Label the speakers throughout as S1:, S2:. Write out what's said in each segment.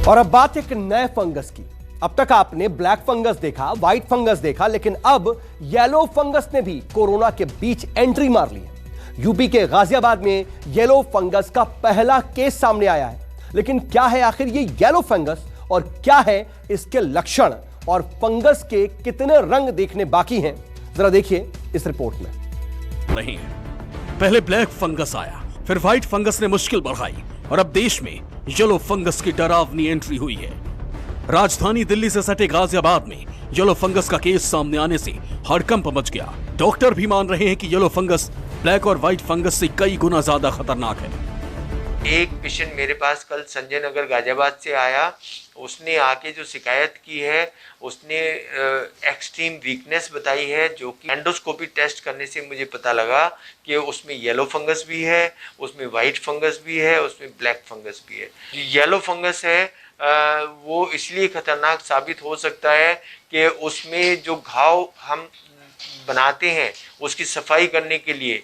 S1: और अब बात एक नए फंगस की। अब तक आपने ब्लैक फंगस देखा, व्हाइट फंगस देखा, लेकिन अब येलो फंगस ने भी कोरोना के बीच एंट्री मार ली है। यूपी के गाजियाबाद में येलो फंगस का पहला केस सामने आया है। लेकिन क्या है आखिर ये येलो फंगस और क्या है इसके लक्षण और फंगस के कितने रंग देखने बाकी हैं, जरा देखिए इस रिपोर्ट में।
S2: नहीं, पहले ब्लैक फंगस आया, फिर व्हाइट फंगस ने मुश्किल बढ़ाई और अब देश में येलो फंगस की डरावनी एंट्री हुई है। राजधानी दिल्ली से सटे गाजियाबाद में येलो फंगस का केस सामने आने से हड़कंप मच गया। डॉक्टर भी मान रहे हैं कि येलो फंगस ब्लैक और व्हाइट फंगस से कई गुना ज्यादा खतरनाक है।
S3: एक पेशेंट मेरे पास कल संजय नगर गाजियाबाद से आया। उसने आके जो शिकायत की है, उसने एक्सट्रीम वीकनेस बताई है, जो कि एंडोस्कोपी टेस्ट करने से मुझे पता लगा कि उसमें येलो फंगस भी है, उसमें वाइट फंगस भी है, उसमें ब्लैक फंगस भी है। येलो फंगस है वो इसलिए खतरनाक साबित हो सकता है कि उसमें जो घाव हम बनाते हैं उसकी सफाई करने के लिए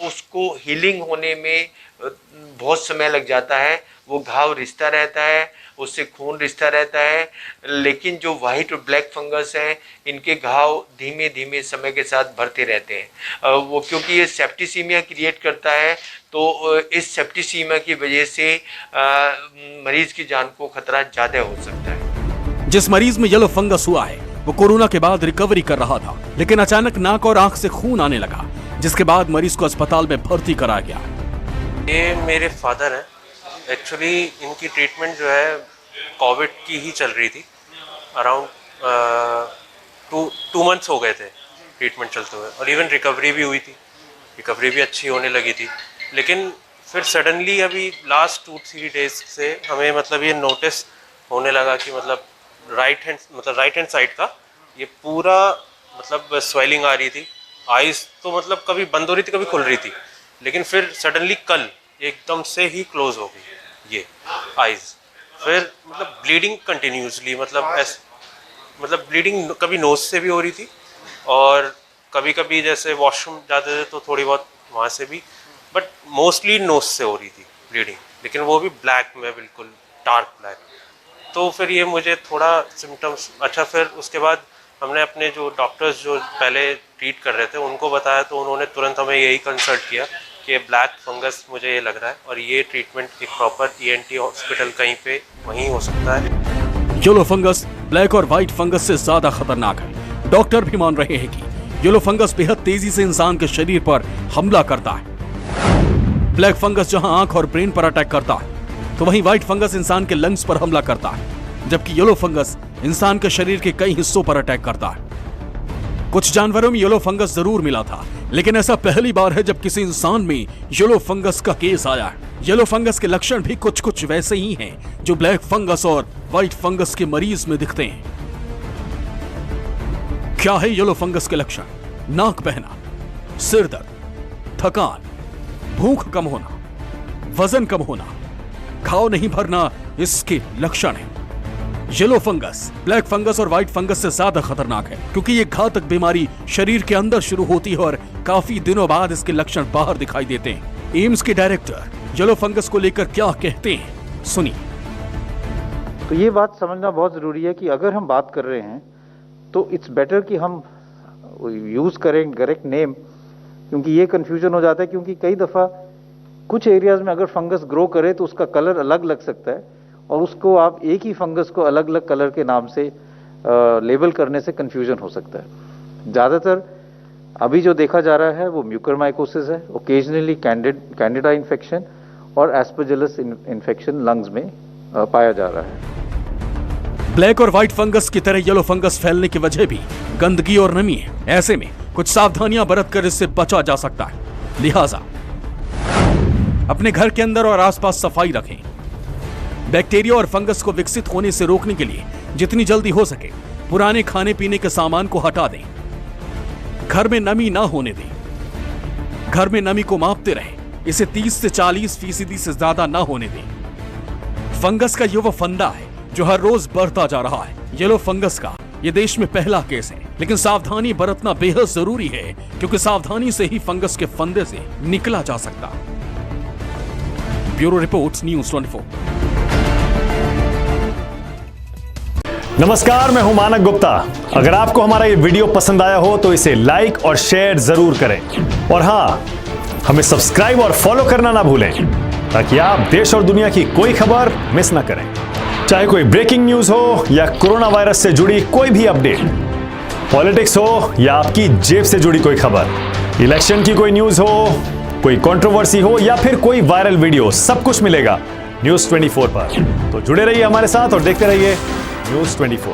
S3: उसको हीलिंग होने में बहुत समय लग जाता है। वो घाव रिश्ता रहता है, उससे खून रिश्ता रहता है। लेकिन जो वाइट और ब्लैक फंगस हैं, इनके घाव धीमे धीमे समय के साथ बढ़ते रहते हैं। वो क्योंकि ये सेप्टिसीमिया क्रिएट करता है, तो इस सेप्टिसीमिया की वजह से मरीज की जान को खतरा ज़्यादा हो सकता है।
S2: जिस मरीज में येलो फंगस हुआ है वो कोरोना के बाद रिकवरी कर रहा था, लेकिन अचानक नाक और आंख से खून आने लगा, जिसके बाद मरीज को अस्पताल में भर्ती कराया गया।
S4: ये मेरे फादर हैं। एक्चुअली इनकी ट्रीटमेंट जो है कोविड की ही चल रही थी। अराउंड 2 मंथ्स हो गए थे ट्रीटमेंट चलते हुए, और इवन रिकवरी भी हुई थी। रिकवरी भी अच्छी होने लगी थी। लेकिन फिर सडनली अभी लास्ट 2-3 डेज से हमें ये नोटिस होने लगा कि राइट हैंड साइड का ये पूरा स्वेलिंग आ रही थी। आइज़ तो कभी बंद हो रही थी, कभी खुल रही थी, लेकिन फिर सडनली कल एकदम से ही क्लोज हो गई ये आइज़। फिर ब्लीडिंग कंटिन्यूसली ब्लीडिंग कभी नोज से भी हो रही थी, और कभी कभी जैसे वॉशरूम जाते थे तो थोड़ी बहुत वहाँ से भी, बट मोस्टली नोज से हो रही थी ब्लीडिंग, लेकिन वो भी ब्लैक में, बिल्कुल डार्क ब्लैक। तो फिर ये मुझे थोड़ा सिम्टम्स फिर उसके बाद हमने अपने जो डॉक्टर्स जो पहले ट्रीट कर रहे थे उनको बताया, तो उन्होंने तुरंत हमें यही कंसल्ट किया कि ब्लैक फंगस मुझे ये लग रहा है, और ये ट्रीटमेंट एक प्रॉपर ENT हॉस्पिटल कहीं पे वहीं हो सकता है।
S2: येलो फंगस ब्लैक और व्हाइट फंगस से ज्यादा खतरनाक है। डॉक्टर भी मान रहे हैं कि येलो फंगस बेहद तेजी से इंसान के शरीर पर हमला करता है। ब्लैक फंगस जहां आंख और ब्रेन पर अटैक करता है, तो वहीं व्हाइट फंगस इंसान के लंग्स पर हमला करता है, जबकि येलो फंगस इंसान के शरीर के कई हिस्सों पर अटैक करता है। कुछ जानवरों में येलो फंगस जरूर मिला था, लेकिन ऐसा पहली बार है जब किसी इंसान में येलो फंगस का केस आया है। येलो फंगस के लक्षण भी कुछ वैसे ही हैं जो ब्लैक फंगस और व्हाइट फंगस के मरीज में दिखते हैं। क्या है येलो फंगस के लक्षण? नाक बहना, सिर दर्द, थकान, भूख कम होना, वजन कम होना, घाव नहीं भरना इसके लक्षण हैं। येलो फंगस ब्लैक फंगस और व्हाइट फंगस से ज्यादा खतरनाक है, क्योंकि ये घातक बीमारी शरीर के अंदर शुरू होती है और काफी दिनों बाद इसके लक्षण बाहर दिखाई देते हैं। एम्स के डायरेक्टर येलो फंगस को लेकर क्या कहते हैं, सुनिए।
S5: तो ये बात समझना बहुत जरूरी है कि अगर हम बात कर रहे हैं तो इट्स बेटर कि हम यूज करें करेक्ट नेम, क्योंकि ये कंफ्यूजन हो जाता है। क्योंकि कई दफा कुछ एरियाज में अगर फंगस ग्रो करे तो उसका कलर अलग लग सकता है, और उसको आप एक ही फंगस को अलग अलग कलर के नाम से लेबल करने से कंफ्यूजन हो सकता है। ज़्यादातर अभी जो देखा जा रहा है वो म्यूकरमाइकोसिस है, ओकेजनली कैंडिडा इन्फेक्शन और एस्परजिलस इन्फेक्शन लंग्स में पाया जा रहा है।
S2: ब्लैक और व्हाइट फंगस की तरह येलो फंगस फैलने की वजह भी गंदगी और नमी है। ऐसे में कुछ सावधानियां बरतकर इससे बचा जा सकता है। लिहाजा अपने घर के अंदर और आसपास सफाई रखें। बैक्टीरिया और फंगस को विकसित होने से रोकने के लिए जितनी जल्दी हो सके पुराने खाने पीने के सामान को हटा दें। घर में नमी ना होने दें। घर में नमी को मापते रहें, इसे 30 से 40% से ज्यादा ना होने दें। फंगस का ये वो फंदा है जो हर रोज बढ़ता जा रहा है। येलो फंगस का ये देश में पहला केस है, लेकिन सावधानी बरतना बेहद जरूरी है, क्योंकि सावधानी से ही फंगस के फंदे से निकला जा सकता है। Bureau report, news 24।
S6: नमस्कार, मैं हूं मानक गुप्ता। अगर आपको हमारा ये वीडियो पसंद आया हो तो इसे लाइक और शेयर जरूर करें, और हाँ, हमें सब्सक्राइब और फॉलो करना ना भूलें ताकि आप देश और दुनिया की कोई खबर मिस ना करें। चाहे कोई ब्रेकिंग न्यूज हो या कोरोना वायरस से जुड़ी कोई भी अपडेट, पॉलिटिक्स हो या आपकी जेब से जुड़ी कोई खबर, इलेक्शन की कोई न्यूज हो, कोई कंट्रोवर्सी हो या फिर कोई वायरल वीडियो, सब कुछ मिलेगा न्यूज़ 24 पर। तो जुड़े रहिए हमारे साथ और देखते रहिए न्यूज़ 24।